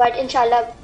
But inshallah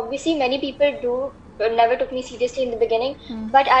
obviously many people never took me seriously in the beginning. But I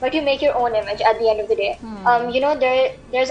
But you make your own image at the end of the day. You know, there's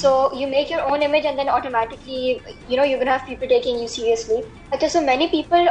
So you make your own image and then automatically, you know, you're going to have people taking you seriously. Okay, so many people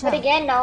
But again now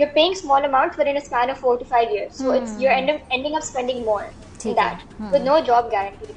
you're paying small amounts but in a span of 4 to 5 years. So you're ending up spending more in that with no job guarantee.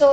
So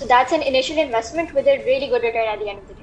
So that's an initial investment with a really good return at the end of the day.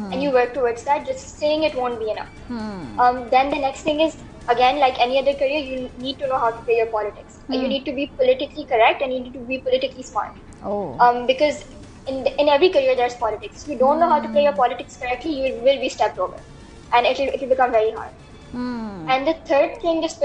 and you work towards that. Just saying it won't be enough. Then the next thing is, again like any other career, you need to know how to play your politics. You need to be politically correct and you need to be politically smart. Because in every career there's politics. If you don't know how to play your politics correctly, you will be stepped over and it will become very hard. And the third thing just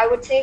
I would say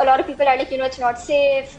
a lot of people are like, you know, it's not safe,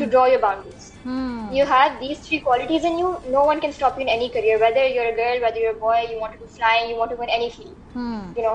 to draw your boundaries. You have these 3 qualities in you, no one can stop you in any career, whether you're a girl, whether you're a boy, you want to do flying, you want to go in any field. You know.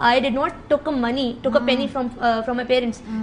I did not took a penny from my parents.